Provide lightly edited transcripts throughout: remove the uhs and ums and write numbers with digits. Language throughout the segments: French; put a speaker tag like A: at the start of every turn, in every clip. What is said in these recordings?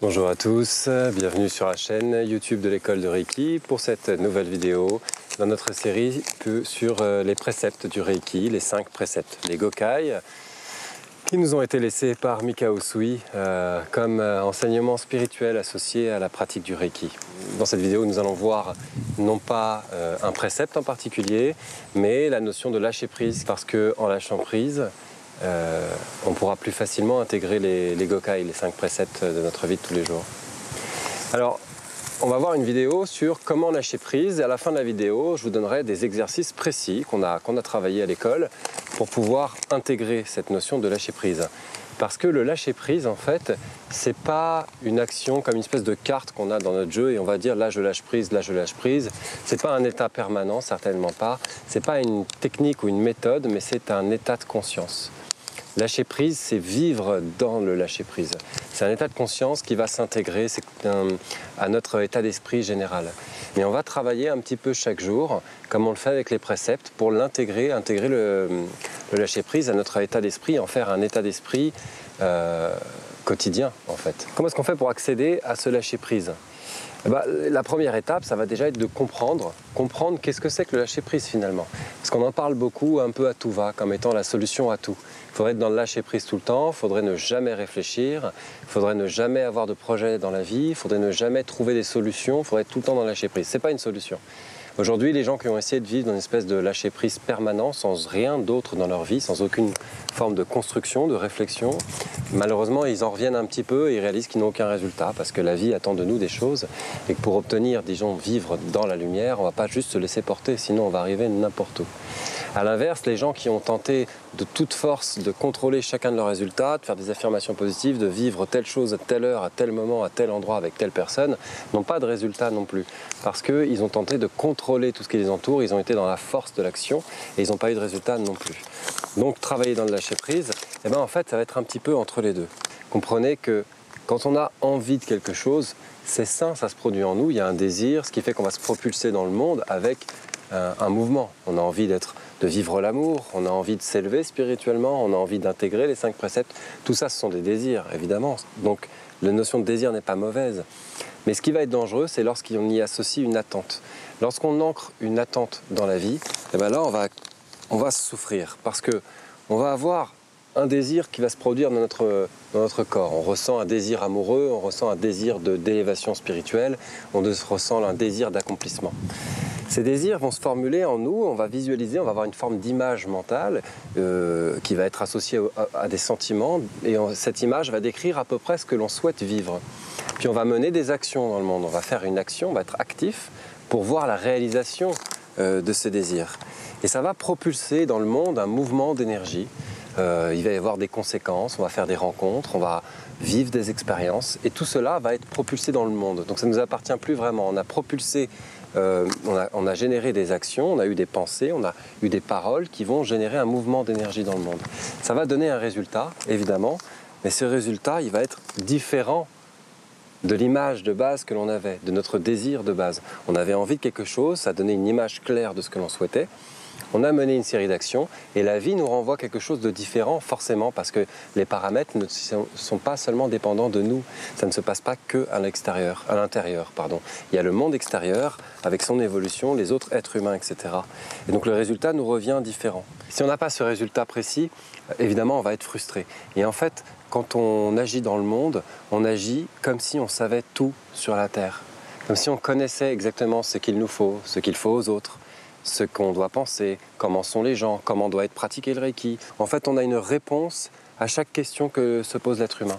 A: Bonjour à tous, bienvenue sur la chaîne YouTube de l'école de Reiki pour cette nouvelle vidéo dans notre série sur les préceptes du Reiki, les 5 préceptes, les Gokai, qui nous ont été laissés par Mikao Usui comme enseignement spirituel associé à la pratique du Reiki. Dans cette vidéo, nous allons voir non pas un précepte en particulier, mais la notion de lâcher prise, parce qu'en lâchant prise, on pourra plus facilement intégrer les Gokai, les 5 préceptes de notre vie de tous les jours. Alors, on va voir une vidéo sur comment lâcher prise, et à la fin de la vidéo, je vous donnerai des exercices précis qu'on a travaillé à l'école pour pouvoir intégrer cette notion de lâcher prise. Parce que le lâcher prise, en fait, c'est pas une action comme une espèce de carte qu'on a dans notre jeu et on va dire là je lâche prise, là je lâche prise. C'est pas un état permanent, certainement pas. C'est pas une technique ou une méthode, mais c'est un état de conscience. Lâcher prise, c'est vivre dans le lâcher prise. C'est un état de conscience qui va s'intégrer à notre état d'esprit général. Mais on va travailler un petit peu chaque jour, comme on le fait avec les préceptes, pour intégrer le lâcher prise à notre état d'esprit, en faire un état d'esprit quotidien en fait. Comment est-ce qu'on fait pour accéder à ce lâcher prise ? La première étape, ça va déjà être de comprendre qu'est-ce que c'est que le lâcher prise finalement. Parce qu'on en parle beaucoup un peu à tout va, comme étant la solution à tout. Il faudrait être dans le lâcher prise tout le temps, il faudrait ne jamais réfléchir, il faudrait ne jamais avoir de projet dans la vie, il faudrait ne jamais trouver des solutions, il faudrait être tout le temps dans le lâcher prise. Ce n'est pas une solution. Aujourd'hui, les gens qui ont essayé de vivre dans une espèce de lâcher prise permanent, sans rien d'autre dans leur vie, sans aucune forme de construction, de réflexion, malheureusement, ils en reviennent un petit peu et ils réalisent qu'ils n'ont aucun résultat parce que la vie attend de nous des choses et que pour obtenir, disons, vivre dans la lumière, on ne va pas juste se laisser porter, sinon on va arriver n'importe où. A l'inverse, les gens qui ont tenté de toute force de contrôler chacun de leurs résultats, de faire des affirmations positives, de vivre telle chose à telle heure, à tel moment, à tel endroit avec telle personne, n'ont pas de résultat non plus. Parce qu'ils ont tenté de contrôler tout ce qui les entoure, ils ont été dans la force de l'action et ils n'ont pas eu de résultat non plus. Donc travailler dans le lâcher prise, en fait ça va être un petit peu entre les deux. Comprenez que quand on a envie de quelque chose, c'est sain, ça se produit en nous, il y a un désir, ce qui fait qu'on va se propulser dans le monde avec un mouvement. On a envie de vivre l'amour, on a envie de s'élever spirituellement, on a envie d'intégrer les 5 préceptes. Tout ça, ce sont des désirs, évidemment. Donc, la notion de désir n'est pas mauvaise. Mais ce qui va être dangereux, c'est lorsqu'on y associe une attente. Lorsqu'on ancre une attente dans la vie, là, on va souffrir. Parce qu'on va avoir un désir qui va se produire dans notre corps. On ressent un désir amoureux, on ressent un désir d'élévation spirituelle, on ressent un désir d'accomplissement. Ces désirs vont se formuler en nous, on va visualiser, on va avoir une forme d'image mentale qui va être associée à des sentiments et cette image va décrire à peu près ce que l'on souhaite vivre. Puis on va mener des actions dans le monde, on va faire une action, on va être actif pour voir la réalisation de ces désirs. Et ça va propulser dans le monde un mouvement d'énergie. Il va y avoir des conséquences, on va faire des rencontres, on va vivre des expériences et tout cela va être propulsé dans le monde. Donc ça ne nous appartient plus vraiment, on a propulsé. On a généré des actions, on a eu des pensées, on a eu des paroles qui vont générer un mouvement d'énergie dans le monde. Ça va donner un résultat, évidemment, mais ce résultat, il va être différent de l'image de base que l'on avait, de notre désir de base. On avait envie de quelque chose, ça donnait une image claire de ce que l'on souhaitait. On a mené une série d'actions et la vie nous renvoie quelque chose de différent forcément parce que les paramètres ne sont pas seulement dépendants de nous. Ça ne se passe pas que à l'intérieur. Il y a le monde extérieur avec son évolution, les autres êtres humains, etc. Et donc le résultat nous revient différent. Si on n'a pas ce résultat précis, évidemment on va être frustré. Et en fait, quand on agit dans le monde, on agit comme si on savait tout sur la Terre. Comme si on connaissait exactement ce qu'il nous faut, ce qu'il faut aux autres. Ce qu'on doit penser, comment sont les gens, comment doit être pratiqué le Reiki. En fait, on a une réponse à chaque question que se pose l'être humain.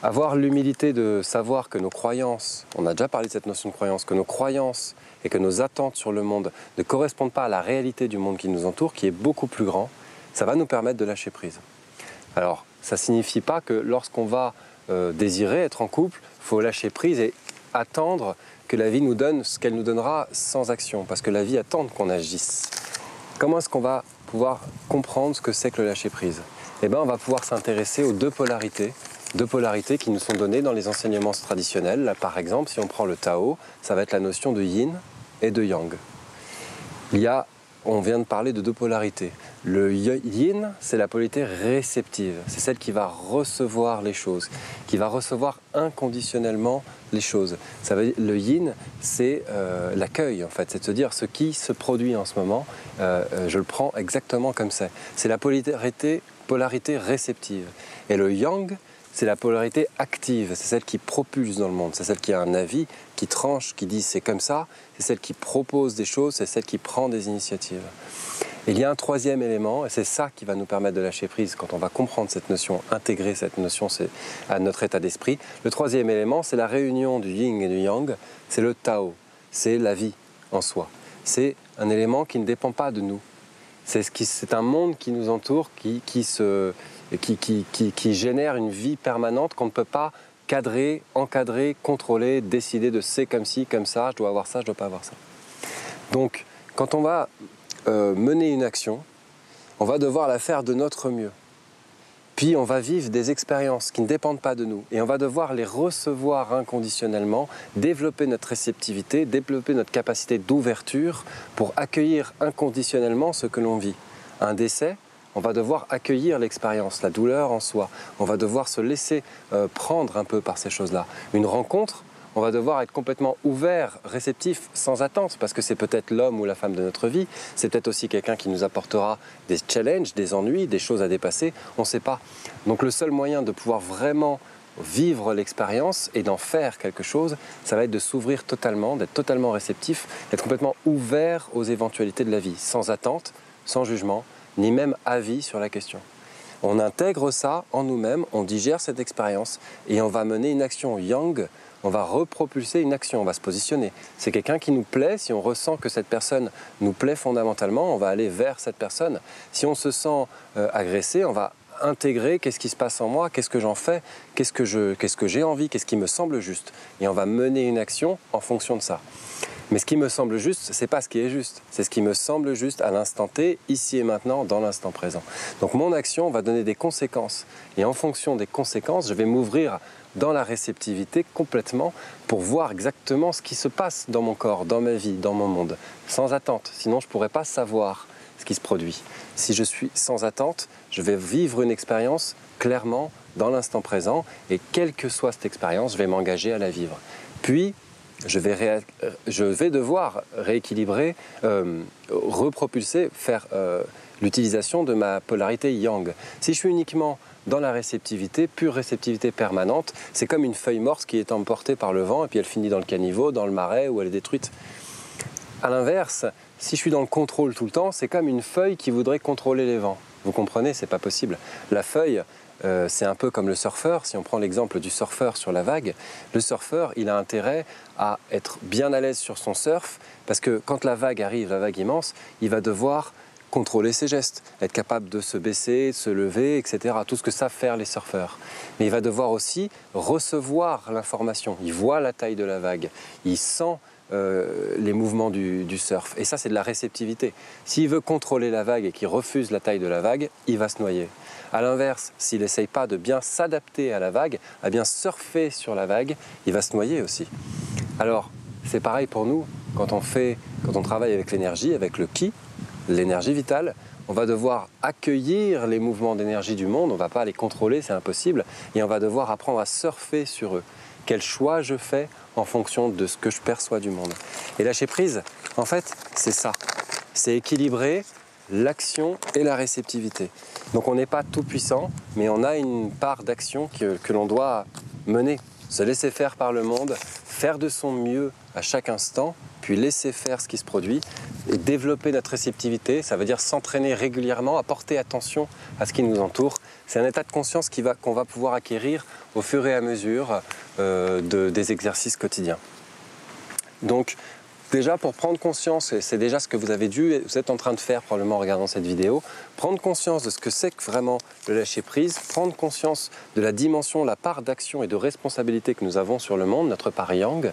A: Avoir l'humilité de savoir que nos croyances, on a déjà parlé de cette notion de croyance, que nos croyances et que nos attentes sur le monde ne correspondent pas à la réalité du monde qui nous entoure, qui est beaucoup plus grand, ça va nous permettre de lâcher prise. Alors, ça ne signifie pas que lorsqu'on va désirer être en couple, il faut lâcher prise et attendre que la vie nous donne ce qu'elle nous donnera sans action, parce que la vie attend qu'on agisse. Comment est-ce qu'on va pouvoir comprendre ce que c'est que le lâcher-prise ? On va pouvoir s'intéresser aux deux polarités qui nous sont données dans les enseignements traditionnels. Là, par exemple, si on prend le Tao, ça va être la notion de yin et de yang. On vient de parler de deux polarités. Le yin, c'est la polarité réceptive. C'est celle qui va recevoir les choses, qui va recevoir inconditionnellement les choses. Ça veut dire, le yin, c'est l'accueil en fait, c'est de se dire ce qui se produit en ce moment, je le prends exactement comme c'est. C'est la polarité réceptive. Et le yang, c'est la polarité active, c'est celle qui propulse dans le monde, c'est celle qui a un avis, qui tranche, qui dit c'est comme ça, c'est celle qui propose des choses, c'est celle qui prend des initiatives. Et il y a un troisième élément, et c'est ça qui va nous permettre de lâcher prise quand on va comprendre cette notion, intégrer cette notion à notre état d'esprit. Le troisième élément, c'est la réunion du yin et du yang, c'est le Tao, c'est la vie en soi. C'est un élément qui ne dépend pas de nous. C'est un monde qui nous entoure, qui génère une vie permanente qu'on ne peut pas cadrer, encadrer, contrôler, décider de c'est comme ci, comme ça, je dois avoir ça, je ne dois pas avoir ça. Donc, quand on va mener une action, on va devoir la faire de notre mieux. Puis on va vivre des expériences qui ne dépendent pas de nous et on va devoir les recevoir inconditionnellement, développer notre réceptivité, développer notre capacité d'ouverture pour accueillir inconditionnellement ce que l'on vit. Un décès, on va devoir accueillir l'expérience, la douleur en soi. On va devoir se laisser prendre un peu par ces choses-là. Une rencontre, on va devoir être complètement ouvert, réceptif, sans attente, parce que c'est peut-être l'homme ou la femme de notre vie, c'est peut-être aussi quelqu'un qui nous apportera des challenges, des ennuis, des choses à dépasser, on ne sait pas. Donc le seul moyen de pouvoir vraiment vivre l'expérience et d'en faire quelque chose, ça va être de s'ouvrir totalement, d'être totalement réceptif, d'être complètement ouvert aux éventualités de la vie, sans attente, sans jugement, ni même avis sur la question. On intègre ça en nous-mêmes, on digère cette expérience et on va mener une action yang. On va repropulser une action, on va se positionner. C'est quelqu'un qui nous plaît, si on ressent que cette personne nous plaît fondamentalement, on va aller vers cette personne. Si on se sent agressé, on va intégrer qu'est-ce qui se passe en moi, qu'est-ce que j'en fais, qu'est-ce que j'ai envie, qu'est-ce qui me semble juste. Et on va mener une action en fonction de ça. Mais ce qui me semble juste, ce n'est pas ce qui est juste. C'est ce qui me semble juste à l'instant T, ici et maintenant, dans l'instant présent. Donc mon action va donner des conséquences. Et en fonction des conséquences, je vais m'ouvrir dans la réceptivité complètement pour voir exactement ce qui se passe dans mon corps, dans ma vie, dans mon monde, sans attente. Sinon, je ne pourrais pas savoir ce qui se produit. Si je suis sans attente, je vais vivre une expérience clairement dans l'instant présent et quelle que soit cette expérience, je vais m'engager à la vivre. Puis, je vais devoir rééquilibrer, repropulser, faire l'utilisation de ma polarité yang. Si je suis uniquement dans la réceptivité, pure réceptivité permanente, c'est comme une feuille morte qui est emportée par le vent et puis elle finit dans le caniveau, dans le marais où elle est détruite. A l'inverse, si je suis dans le contrôle tout le temps, c'est comme une feuille qui voudrait contrôler les vents. Vous comprenez, c'est pas possible. La feuille, c'est un peu comme le surfeur. Si on prend l'exemple du surfeur sur la vague, le surfeur, il a intérêt à être bien à l'aise sur son surf parce que quand la vague arrive, la vague immense, il va devoir contrôler ses gestes, être capable de se baisser, de se lever, etc. Tout ce que savent faire les surfeurs. Mais il va devoir aussi recevoir l'information. Il voit la taille de la vague, il sent les mouvements du surf. Et ça, c'est de la réceptivité. S'il veut contrôler la vague et qu'il refuse la taille de la vague, il va se noyer. A l'inverse, s'il n'essaye pas de bien s'adapter à la vague, à bien surfer sur la vague, il va se noyer aussi. Alors, c'est pareil pour nous, quand on travaille avec l'énergie, avec le ki, l'énergie vitale, on va devoir accueillir les mouvements d'énergie du monde, on ne va pas les contrôler, c'est impossible, et on va devoir apprendre à surfer sur eux. Quel choix je fais en fonction de ce que je perçois du monde. Et lâcher prise, en fait, c'est ça. C'est équilibrer l'action et la réceptivité. Donc on n'est pas tout puissant, mais on a une part d'action que l'on doit mener. Se laisser faire par le monde, faire de son mieux à chaque instant, puis laisser faire ce qui se produit et développer notre réceptivité. Ça veut dire s'entraîner régulièrement, à porter attention à ce qui nous entoure. C'est un état de conscience qu'on va pouvoir acquérir au fur et à mesure des exercices quotidiens. Donc, déjà pour prendre conscience, et c'est déjà ce que vous êtes en train de faire probablement en regardant cette vidéo, prendre conscience de ce que c'est que vraiment le lâcher prise, prendre conscience de la dimension, la part d'action et de responsabilité que nous avons sur le monde, notre part yang,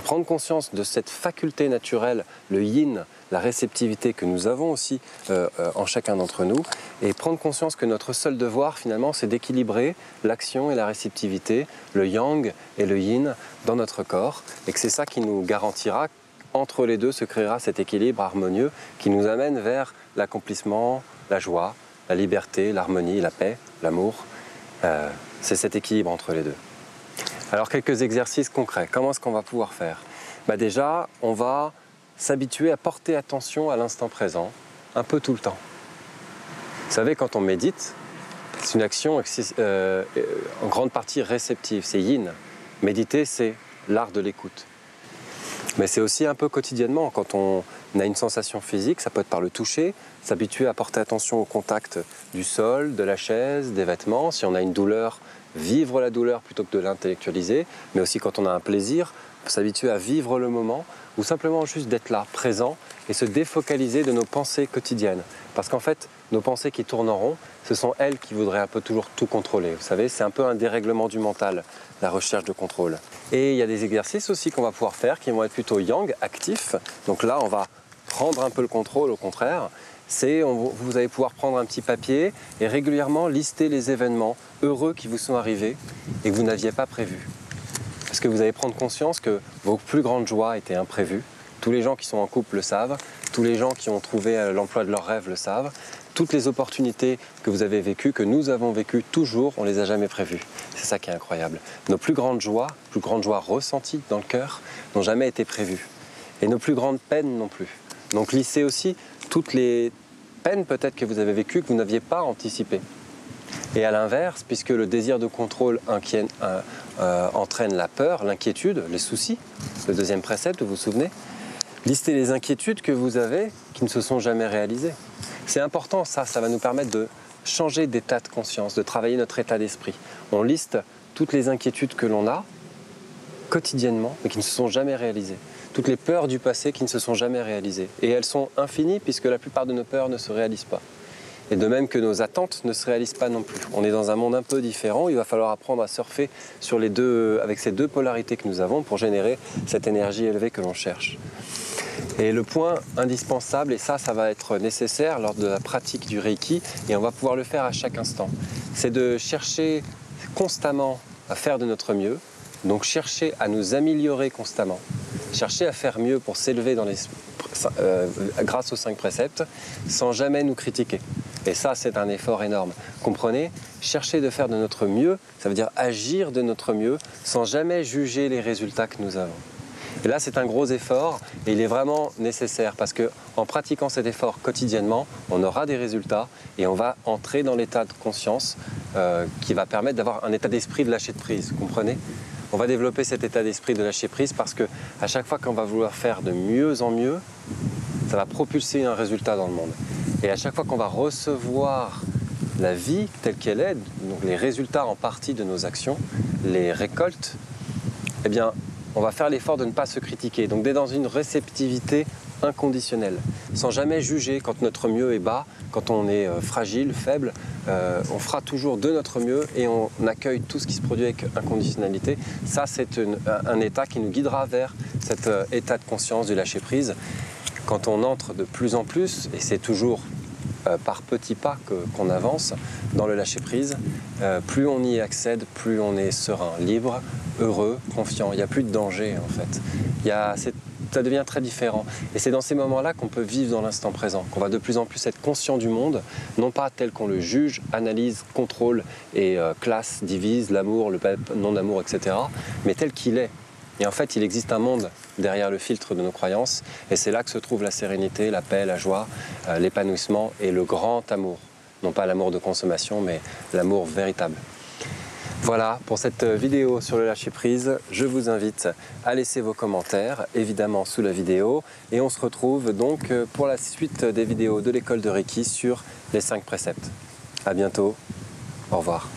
A: prendre conscience de cette faculté naturelle, le yin, la réceptivité que nous avons aussi en chacun d'entre nous, et prendre conscience que notre seul devoir finalement c'est d'équilibrer l'action et la réceptivité, le yang et le yin dans notre corps, et que c'est ça qui nous garantira entre les deux se créera cet équilibre harmonieux qui nous amène vers l'accomplissement, la joie, la liberté, l'harmonie, la paix, l'amour. C'est cet équilibre entre les deux. Alors quelques exercices concrets, comment est-ce qu'on va pouvoir faire? Déjà, on va s'habituer à porter attention à l'instant présent, un peu tout le temps. Vous savez, quand on médite, c'est une action en grande partie réceptive, c'est yin. Méditer, c'est l'art de l'écoute. Mais c'est aussi un peu quotidiennement, quand on a une sensation physique, ça peut être par le toucher, s'habituer à porter attention au contact du sol, de la chaise, des vêtements. Si on a une douleur, vivre la douleur plutôt que de l'intellectualiser. Mais aussi quand on a un plaisir, s'habituer à vivre le moment ou simplement juste d'être là, présent et se défocaliser de nos pensées quotidiennes. Parce qu'en fait, nos pensées qui tournent en rond, ce sont elles qui voudraient un peu toujours tout contrôler. Vous savez, c'est un peu un dérèglement du mental, la recherche de contrôle. Et il y a des exercices aussi qu'on va pouvoir faire qui vont être plutôt yang, actifs. Donc là, on va prendre un peu le contrôle, au contraire. Vous allez pouvoir prendre un petit papier et régulièrement lister les événements heureux qui vous sont arrivés et que vous n'aviez pas prévus. Parce que vous allez prendre conscience que vos plus grandes joies étaient imprévues. Tous les gens qui sont en couple le savent, tous les gens qui ont trouvé l'emploi de leurs rêves le savent. Toutes les opportunités que vous avez vécues, que nous avons vécues, toujours, on ne les a jamais prévues. C'est ça qui est incroyable. Nos plus grandes joies ressenties dans le cœur, n'ont jamais été prévues. Et nos plus grandes peines non plus. Donc listez aussi toutes les peines peut-être que vous avez vécues que vous n'aviez pas anticipées. Et à l'inverse, puisque le désir de contrôle entraîne la peur, l'inquiétude, les soucis, le deuxième précepte, vous vous souvenez, listez les inquiétudes que vous avez qui ne se sont jamais réalisées. C'est important, ça va nous permettre de changer d'état de conscience, de travailler notre état d'esprit. On liste toutes les inquiétudes que l'on a quotidiennement, mais qui ne se sont jamais réalisées. Toutes les peurs du passé qui ne se sont jamais réalisées. Et elles sont infinies puisque la plupart de nos peurs ne se réalisent pas. Et de même que nos attentes ne se réalisent pas non plus. On est dans un monde un peu différent, il va falloir apprendre à surfer sur avec ces deux polarités que nous avons pour générer cette énergie élevée que l'on cherche. Et le point indispensable, et ça va être nécessaire lors de la pratique du Reiki, et on va pouvoir le faire à chaque instant, c'est de chercher constamment à faire de notre mieux, donc chercher à nous améliorer constamment, chercher à faire mieux pour s'élever grâce aux 5 préceptes, sans jamais nous critiquer. Et ça, c'est un effort énorme. Comprenez? Chercher de faire de notre mieux, ça veut dire agir de notre mieux, sans jamais juger les résultats que nous avons. Et là, c'est un gros effort et il est vraiment nécessaire parce qu'en pratiquant cet effort quotidiennement, on aura des résultats et on va entrer dans l'état de conscience qui va permettre d'avoir un état d'esprit de lâcher de prise. Vous comprenez? On va développer cet état d'esprit de lâcher prise parce qu'à chaque fois qu'on va vouloir faire de mieux en mieux, ça va propulser un résultat dans le monde. Et à chaque fois qu'on va recevoir la vie telle qu'elle est, donc les résultats en partie de nos actions, les récoltes, eh bien, on va faire l'effort de ne pas se critiquer, donc d'être dans une réceptivité inconditionnelle, sans jamais juger quand notre mieux est bas, quand on est fragile, faible, on fera toujours de notre mieux et on accueille tout ce qui se produit avec inconditionnalité. Ça, c'est un état qui nous guidera vers cet état de conscience du lâcher-prise. Quand on entre de plus en plus, et c'est toujours par petits pas qu'on avance dans le lâcher-prise, plus on y accède, plus on est serein, libre, heureux, confiant. Il n'y a plus de danger en fait. Ça devient très différent. Et c'est dans ces moments-là qu'on peut vivre dans l'instant présent, qu'on va de plus en plus être conscient du monde, non pas tel qu'on le juge, analyse, contrôle et classe, divise, l'amour, le non-amour, etc., mais tel qu'il est. Et en fait, il existe un monde derrière le filtre de nos croyances, et c'est là que se trouve la sérénité, la paix, la joie, l'épanouissement et le grand amour. Non pas l'amour de consommation, mais l'amour véritable. Voilà pour cette vidéo sur le lâcher-prise. Je vous invite à laisser vos commentaires, évidemment sous la vidéo. Et on se retrouve donc pour la suite des vidéos de l'école de Reiki sur les 5 préceptes. À bientôt. Au revoir.